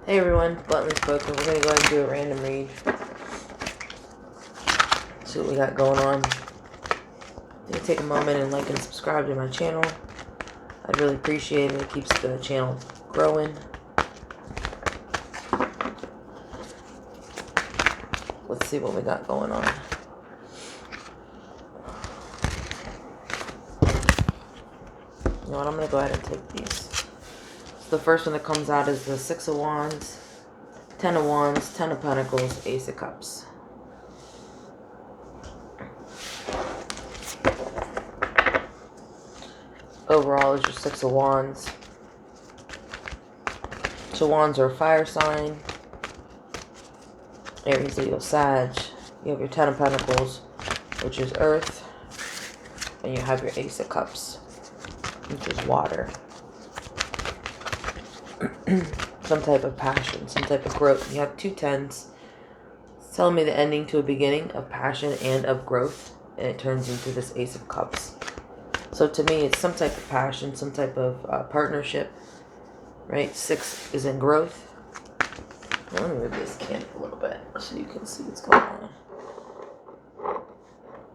Hey everyone, bluntly spoken. We're going to go ahead and do a random read. See what we got going on. You take a moment and like and subscribe to my channel. I'd really appreciate it. It keeps the channel growing. Let's see what we got going on. You know what? I'm going to go ahead and take these. So the first one that comes out is the Six of Wands, Ten of Wands, Ten of Pentacles, Ace of Cups. Overall is your Six of Wands. So Wands are a fire sign. Aries, Leo, Sag. You have your Ten of Pentacles, which is earth. And you have your Ace of Cups, which is water. Some type of passion, some type of growth. You have two tens. It's telling me the ending to a beginning of passion and of growth. And it turns into this Ace of Cups. So to me, it's some type of passion, some type of partnership. Right? Six is in growth. Let me move this candle a little bit so you can see what's going on.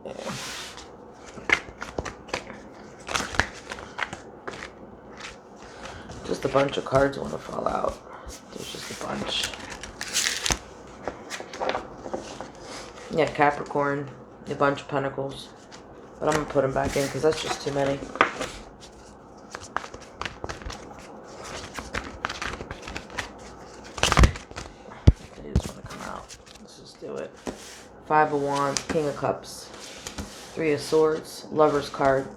Yeah. Just a bunch of cards want to fall out. There's just a bunch. Yeah, Capricorn, a bunch of pentacles. But I'm going to put them back in because that's just too many. They just want to come out. Let's just do it. Five of Wands, King of Cups, Three of Swords, Lover's card,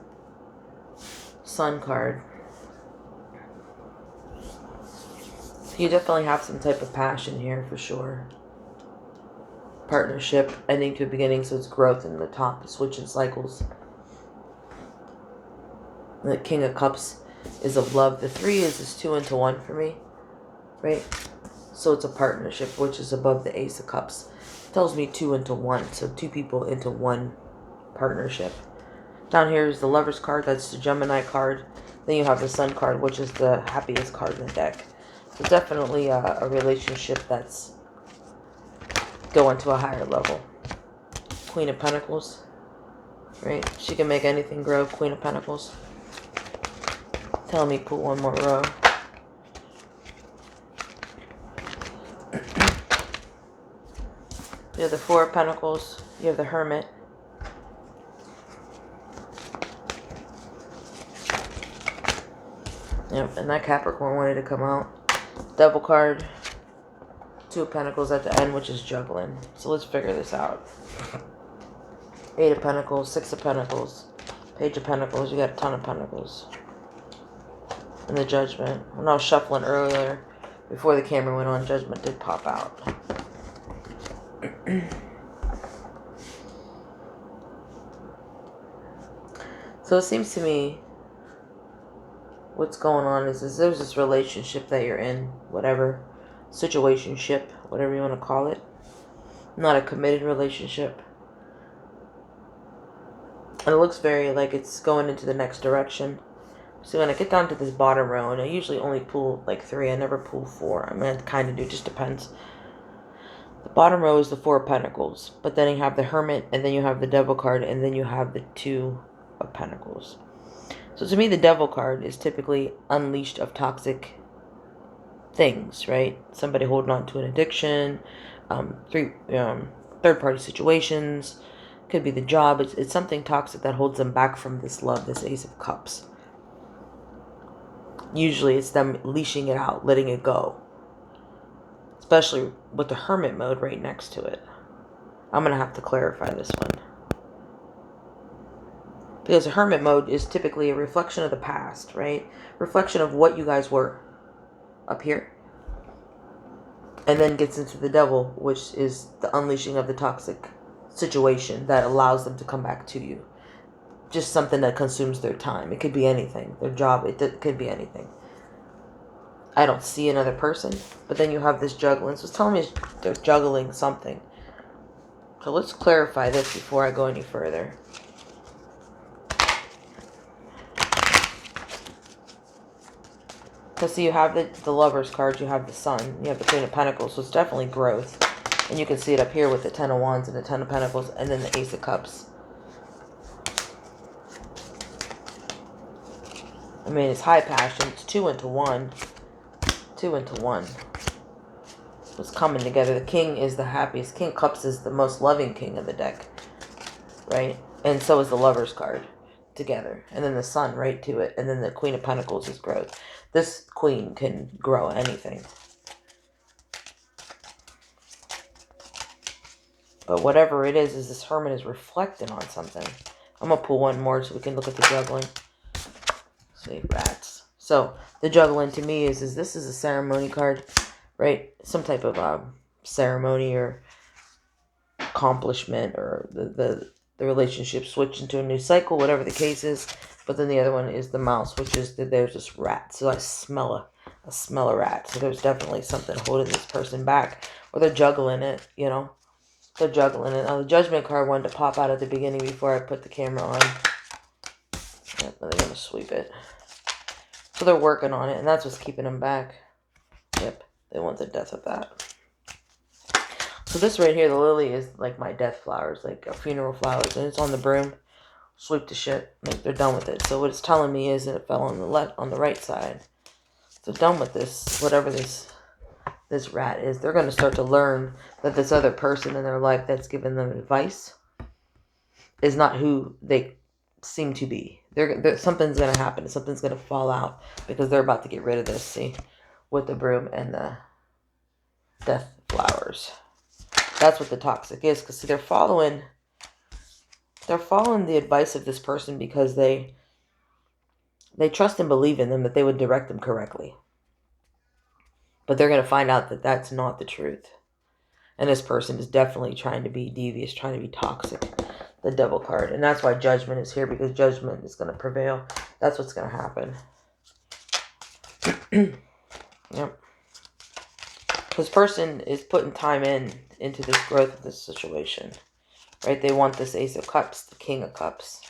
Sun card. You definitely have some type of passion here for sure. Partnership, ending to a beginning, so it's growth in the top, switching cycles. The King of Cups is of love. The three is this 2 into 1 for me, right? So it's a partnership, which is above the Ace of Cups. It tells me 2 into 1, so two people into one partnership. Down here is the Lover's card, that's the Gemini card. Then you have the Sun card, which is the happiest card in the deck. So definitely a relationship that's going to a higher level. Queen of Pentacles, right? She can make anything grow. Queen of Pentacles. Tell me pull one more row. You have the Four of Pentacles. You have the Hermit. Yep, and that Capricorn wanted to come out. Devil card. Two of Pentacles at the end, which is juggling. So let's figure this out. Eight of Pentacles, Six of Pentacles, Page of Pentacles. You got a ton of Pentacles. And the Judgment. When I was shuffling earlier, before the camera went on, Judgment did pop out. So it seems to me what's going on is there's this relationship that you're in, whatever, situationship, whatever you want to call it. Not a committed relationship. And it looks very like it's going into the next direction. So when I get down to this bottom row, and I usually only pull like 3, I never pull 4. I mean, I kind of do, just depends. The bottom row is the Four of Pentacles, but then you have the Hermit, and then you have the Devil card, and then you have the Two of Pentacles. So to me, the Devil card is typically unleashed of toxic things, right? Somebody holding on to an addiction, third-party situations, could be the job. It's something toxic that holds them back from this love, this Ace of Cups. Usually it's them leashing it out, letting it go. Especially with the Hermit mode right next to it. I'm going to have to clarify this one. Because the Hermit mode is typically a reflection of the past, right? Reflection of what you guys were up here. And then gets into the Devil, which is the unleashing of the toxic situation that allows them to come back to you. Just something that consumes their time. It could be anything. Their job, it could be anything. I don't see another person. But then you have this juggling. So it's telling me they're juggling something. So let's clarify this before I go any further. Because see, you have the Lover's card, you have the Sun, you have the Queen of Pentacles, so it's definitely growth. And you can see it up here with the Ten of Wands and the Ten of Pentacles, and then the Ace of Cups. I mean, it's high passion. It's 2 into 1. 2 into 1. It's coming together. The King is the happiest. King of Cups is the most loving king of the deck, right? And so is the Lover's card together. And then the Sun right to it. And then the Queen of Pentacles is growth. This Queen can grow anything. But whatever it is this Hermit is reflecting on something. I'm going to pull one more so we can look at the juggling. See, rats. So, the juggling to me is this is a ceremony card, right? Some type of ceremony or accomplishment, or the relationship switch into a new cycle, whatever the case is. But then the other one is the mouse, which is that there's this rat. So I smell a rat. So there's definitely something holding this person back, or they're juggling it, you know. They're juggling it. Now, the Judgment card wanted to pop out at the beginning before I put the camera on. Yep, they're going to sweep it. So they're working on it, and that's what's keeping them back. Yep, they want the death of that. So this right here, the lily, is like my death flowers, like a funeral flowers, and it's on the broom. Sweep the shit. Like, they're done with it. So what it's telling me is that it fell on the right side. So done with this, whatever this rat is. They're going to start to learn that this other person in their life that's giving them advice is not who they seem to be. Something's going to happen. Something's going to fall out because they're about to get rid of this, see, with the broom and the death flowers. That's what the toxic is, because see, they're following the advice of this person because they trust and believe in them, that they would direct them correctly. But they're going to find out that that's not the truth. And this person is definitely trying to be devious, trying to be toxic. The Devil card. And that's why Judgment is here, because Judgment is going to prevail. That's what's going to happen. Yep. This person is putting time into this growth of this situation. Right? They want this Ace of Cups, the King of Cups,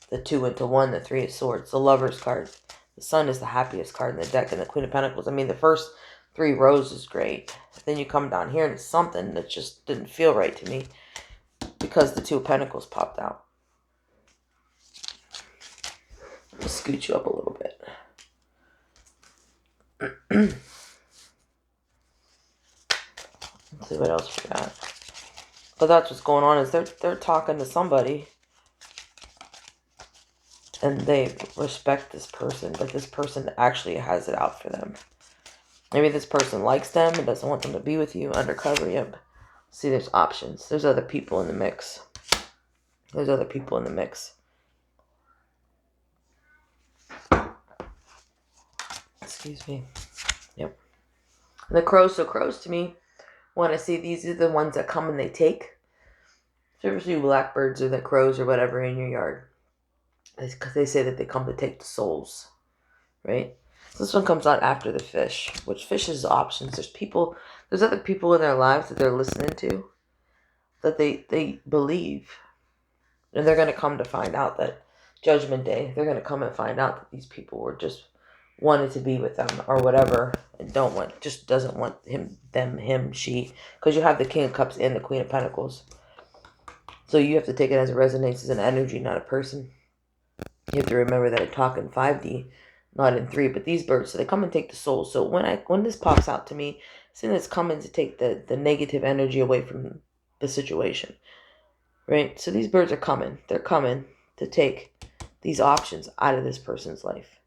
the 2 into 1, the 3 of Swords, the Lover's card. The Sun is the happiest card in the deck, and the Queen of Pentacles. I mean, the first 3 rows is great. Then you come down here and it's something that just didn't feel right to me because the 2 of Pentacles popped out. I'll scoot you up a little bit. Let's see what else we got. But that's what's going on, is they're talking to somebody and they respect this person, but this person actually has it out for them. Maybe this person likes them and doesn't want them to be with you undercover. Yep. See, there's options. There's other people in the mix. There's other people in the mix. Excuse me. Yep. And the crows. So crows to me, when I see these are the ones that come and they take. So you ever see blackbirds or the crows or whatever in your yard? Because they say that they come to take the souls. Right? So this one comes out after the fish, which fish is options. There's other people in their lives that they're listening to, that they believe. And they're going to come to find out that Judgment Day, they're going to come and find out that these people were just wanted to be with them or whatever, and doesn't want him, she. Because you have the King of Cups and the Queen of Pentacles. So you have to take it as it resonates as an energy, not a person. You have to remember that I talk in 5D, not in 3. But these birds, so they come and take the soul. So when this pops out to me, seeing it's coming to take the negative energy away from the situation. Right? So these birds are coming. They're coming to take these options out of this person's life.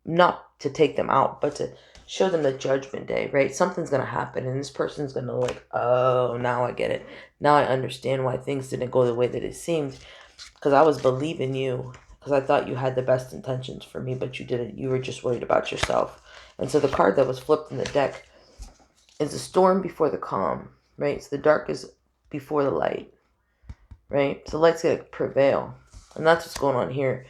Not to take them out, but to show them the Judgment Day, right? Something's going to happen, and this person's going to like, oh, now I get it. Now I understand why things didn't go the way that it seemed, because I was believing you, because I thought you had the best intentions for me, but you didn't. You were just worried about yourself. And so the card that was flipped in the deck is the storm before the calm, right? So the dark is before the light, right? So light's going to prevail, and that's what's going on here.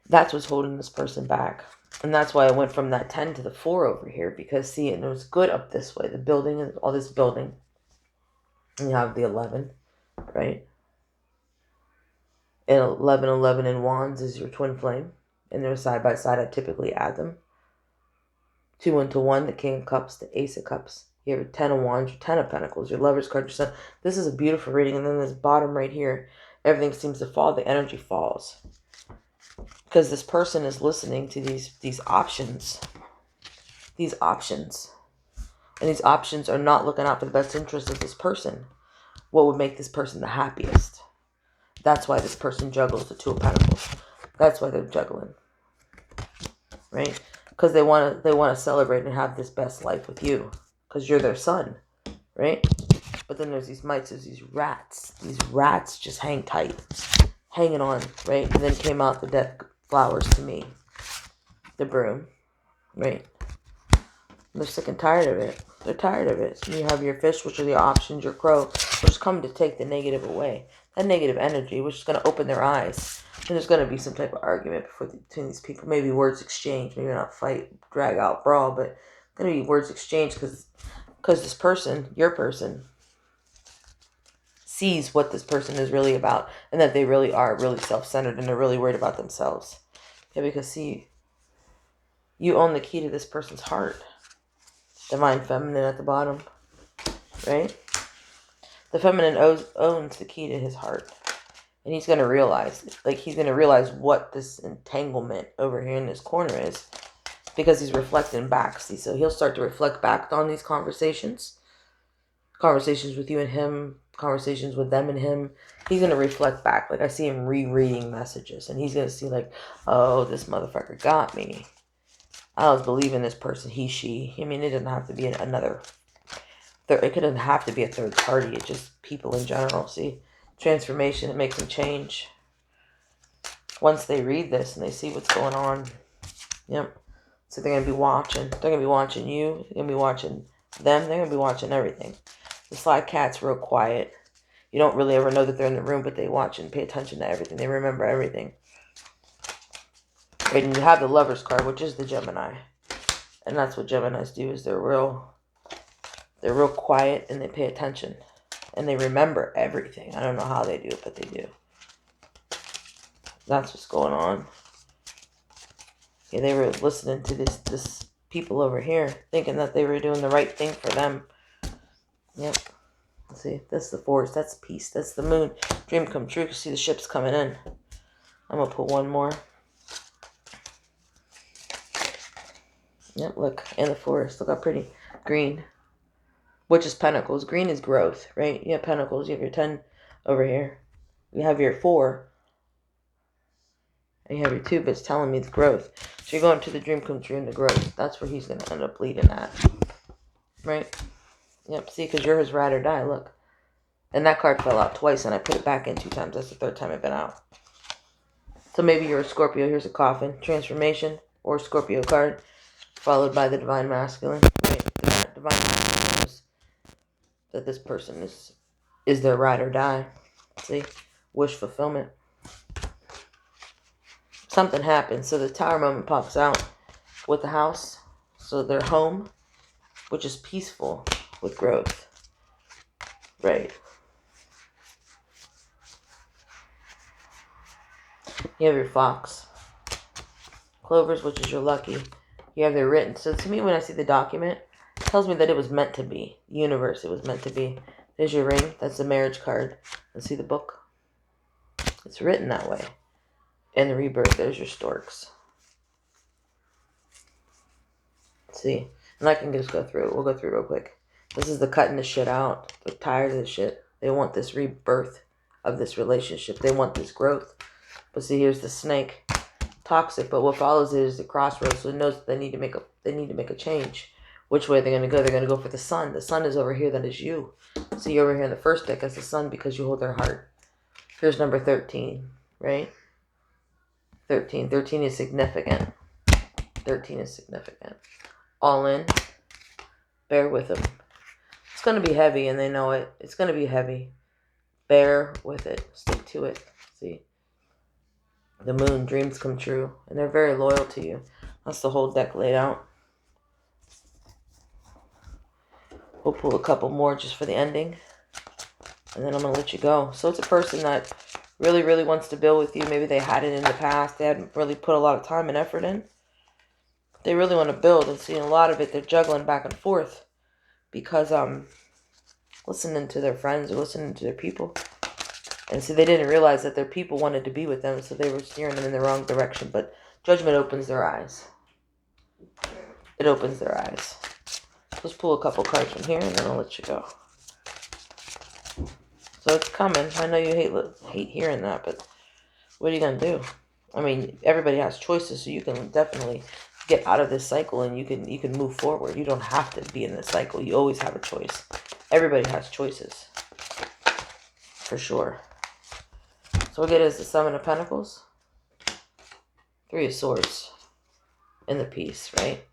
That's what's holding this person back. And that's why I went from that 10 to the 4 over here. Because, see, and it was good up this way. The building, and all this building. And you have the 11, right? And 11 in wands is your twin flame. And they're side by side. I typically add them. 2 into 1, the King of Cups, the Ace of Cups. You have your 10 of Wands, your 10 of Pentacles, your Lover's card, your Sun. This is a beautiful reading. And then this bottom right here, everything seems to fall. The energy falls. Because this person is listening to these options. These options. And these options are not looking out for the best interest of this person. What would make this person the happiest? That's why this person juggles the 2 of Pentacles. That's why they're juggling. Right? Because they want to celebrate and have this best life with you. Because you're their son. Right? But then there's these mites, there's these rats. These rats just hang tight. Hanging on, right? And then came out the death flowers to me. The broom. Right? And they're sick and tired of it. They're tired of it. And you have your fish, which are the options, your crow, which is coming to take the negative away. That negative energy, which is going to open their eyes. And there's going to be some type of argument between these people. Maybe words exchange. Maybe not fight, drag out, brawl. But going to be words exchange because this person, your person, sees what this person is really about. And that they really are really self-centered. And they're really worried about themselves. Yeah, because see, you own the key to this person's heart. Divine Feminine at the bottom. Right? The feminine owns the key to his heart. And he's going to realize, what this entanglement over here in this corner is. Because he's reflecting back. See, so he'll start to reflect back on these conversations. Conversations with you and him. Conversations with them and him. He's going to reflect back. Like I see him rereading messages. And he's going to see like, oh, this motherfucker got me. I was believing this person, he, she. I mean, it doesn't have to be another. It couldn't have to be a third party. It's just people in general. See, transformation, it makes them change. Once they read this and they see what's going on. Yep. So they're going to be watching. They're going to be watching you. They're going to be watching them. They're going to be watching everything. The sly cat's real quiet. You don't really ever know that they're in the room, but they watch and pay attention to everything. They remember everything. Right, and you have the Lover's card, which is the Gemini. And that's what Geminis do, is they're real quiet and they pay attention. And they remember everything. I don't know how they do it, but they do. That's what's going on. Yeah, they were listening to this people over here, thinking that they were doing the right thing for them. Yep. Let's see, that's the forest, that's peace, that's the moon. Dream come true. You see the ships coming in. I'm going to put one more. Yep, look, in the forest. Look how pretty. Green. Which is Pentacles. Green is growth, right? You have Pentacles. You have your 10 over here. You have your 4. And you have your 2, but it's telling me the growth. So you're going to the dream come true and the growth. That's where he's going to end up leading at. Right? Yep, see, because you're his ride or die. Look. And that card fell out twice, and I put it back in 2 times. That's the 3rd time it's been out. So maybe you're a Scorpio. Here's a coffin. Transformation or Scorpio card. Followed by the Divine Masculine. Right? The Divine Masculine knows that this person is their ride or die. See? Wish fulfillment. Something happens. So the Tower moment pops out with the house. So their home, which is peaceful with growth. Right. You have your fox. Clovers, which is your lucky. You have their written. So to me, when I see the document, it tells me that it was meant to be. Universe, it was meant to be. There's your ring. That's the marriage card. Let's see the book. It's written that way. And the rebirth. There's your storks. Let's see. And I can just go through it. We'll go through it real quick. This is the cutting the shit out. They're tired of the shit. They want this rebirth of this relationship. They want this growth. But see, here's the snake. Toxic, but what follows it is the crossroads. So it knows that they need to make a change. Which way they're going to go? They're going to go for the sun. The sun is over here. That is you. See, you're over here in the first deck as the sun because you hold their heart. Here's number 13, right? 13. 13 is significant. 13 is significant. All in. Bear with them. It's going to be heavy, and they know it. It's going to be heavy. Bear with it. Stick to it. See? The moon, dreams come true. And they're very loyal to you. That's the whole deck laid out. We'll pull a couple more just for the ending. And then I'm going to let you go. So it's a person that really, really wants to build with you. Maybe they had it in the past. They hadn't really put a lot of time and effort in. They really want to build, and seeing a lot of it, they're juggling back and forth because listening to their friends or listening to their people. And so they didn't realize that their people wanted to be with them, so they were steering them in the wrong direction. But judgment opens their eyes. It opens their eyes. Let's pull a couple cards from here, and then I'll let you go. So it's coming. I know you hate hearing that, but what are you going to do? I mean, everybody has choices, so you can definitely get out of this cycle, and you can move forward. You don't have to be in this cycle. You always have a choice. Everybody has choices, for sure. So what we get is the Seven of Pentacles, Three of Swords, and the Peace, right?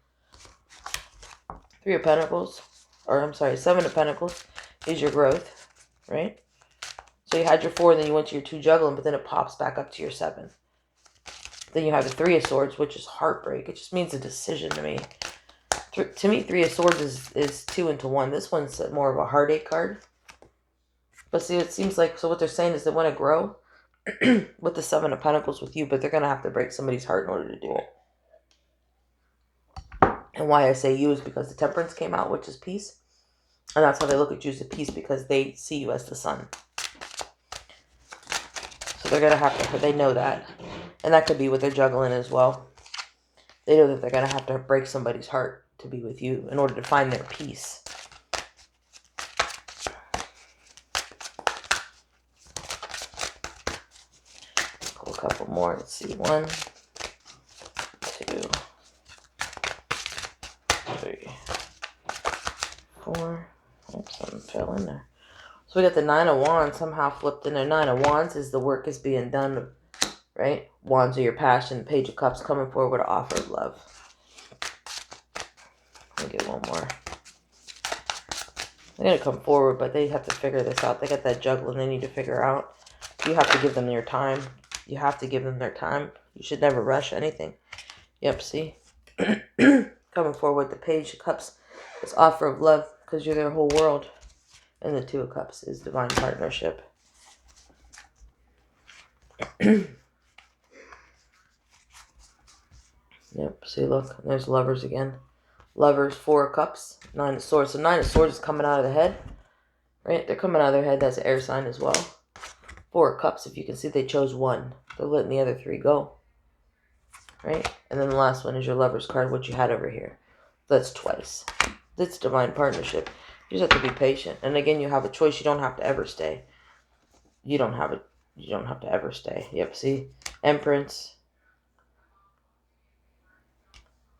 Three of Pentacles, or I'm sorry, Seven of Pentacles is your growth, right? So you had your 4, then you went to your 2 juggling, but then it pops back up to your 7. Then you have the Three of Swords, which is heartbreak. It just means a decision to me. To me, Three of Swords is 2 into 1. This one's more of a heartache card. But see, it seems like, so what they're saying is they want to grow with the Seven of Pentacles with you, but they're going to have to break somebody's heart in order to do it. And why I say you is because the Temperance came out, which is peace. And that's how they look at you as a peace, because they see you as the sun. So they're going to have to, they know that. And that could be what they're juggling as well. They know that they're going to have to break somebody's heart to be with you in order to find their peace. Pull a couple more. Let's see. 1, 2, 3, 4. Oops, something fell in there. So we got the Nine of Wands somehow flipped in there. Nine of Wands is the work is being done, right? Wands are your passion. Page of Cups coming forward with an offer of love. Let me get one more. They're going to come forward, but they have to figure this out. They got that juggling they need to figure out. You have to give them your time. You have to give them their time. You should never rush anything. Yep, see? Coming forward with the Page of Cups. This offer of love, because you're their whole world. And the Two of Cups is divine partnership. Yep, see, look, there's Lovers again. Lovers, 4 of Cups, 9 of Swords. So 9 of Swords is coming out of the head, right? They're coming out of their head. That's an air sign as well. 4 of Cups, if you can see, they chose 1. They're letting the other 3 go, right? And then the last one is your Lover's card, what you had over here. That's twice. That's divine partnership. You just have to be patient. And again, you have a choice. You don't have to ever stay. You don't have to ever stay. Yep, see? Empress,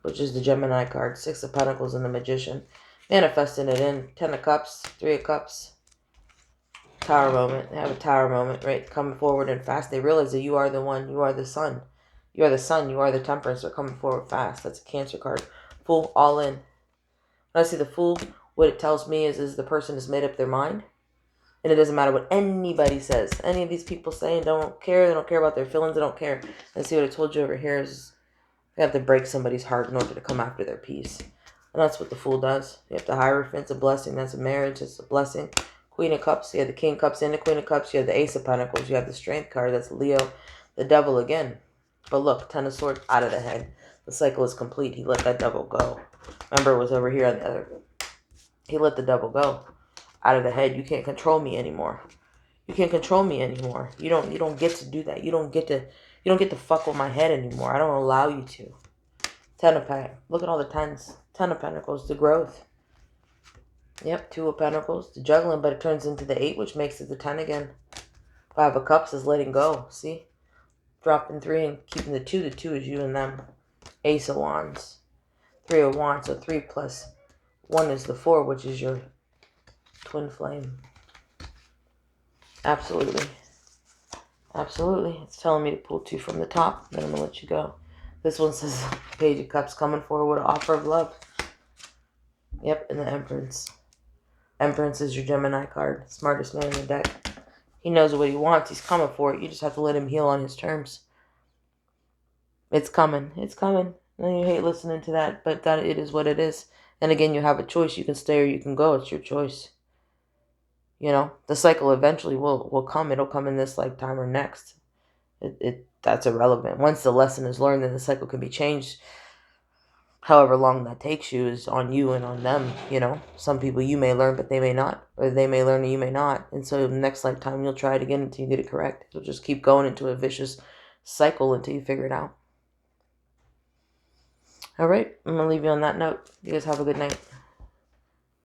which is the Gemini card. 6 of Pentacles and the Magician. Manifesting it in. 10 of Cups, 3 of Cups. Tower moment. They have a tower moment, right? Coming forward and fast. They realize that you are the one. You are the sun. You are the sun. You are the Temperance. They're coming forward fast. That's a Cancer card. Fool, all in. When I see the Fool, what it tells me is the person has made up their mind. And it doesn't matter what anybody says. Any of these people saying don't care. They don't care about their feelings. They don't care. And see what I told you over here is they have to break somebody's heart in order to come after their peace. And that's what the Fool does. You have the Hierophant. It's a blessing. That's a marriage. It's a blessing. Queen of Cups. You have the King of Cups and the Queen of Cups. You have the Ace of Pentacles. You have the Strength card. That's Leo. The Devil again. But look, 10 of Swords out of the head. The cycle is complete. He let that devil go. Remember, it was over here on the other. He let the devil go. Out of the head. You can't control me anymore. You can't control me anymore. You don't get to do that. You don't get to fuck with my head anymore. I don't allow you to. 10 of Pentacles. Look at all the 10s. 10 of Pentacles. The growth. Yep, 2 of Pentacles. The juggling, but it turns into the 8, which makes it the 10 again. 5 of Cups is letting go. See? Dropping 3 and keeping the 2. The 2 is you and them. Ace of Wands. 3 of Wands. So 3 plus 1 is the 4, which is your twin flame. Absolutely. Absolutely. It's telling me to pull 2 from the top. Then I'm going to let you go. This one says Page of Cups coming forward with an offer of love. Yep, and the Empress. Empress is your Gemini card. Smartest man in the deck. He knows what he wants. He's coming for it. You just have to let him heal on his terms. It's coming. It's coming. And you hate listening to that, but that it is what it is. And again, you have a choice. You can stay or you can go. It's your choice. You know, the cycle eventually will come. It'll come in this lifetime or next. That's irrelevant. Once the lesson is learned, then the cycle can be changed. However long that takes you is on you and on them, you know. Some people you may learn, but they may not. Or they may learn and you may not. And so next lifetime you'll try it again until you get it correct. You'll just keep going into a vicious cycle until you figure it out. All right, I'm going to leave you on that note. You guys have a good night.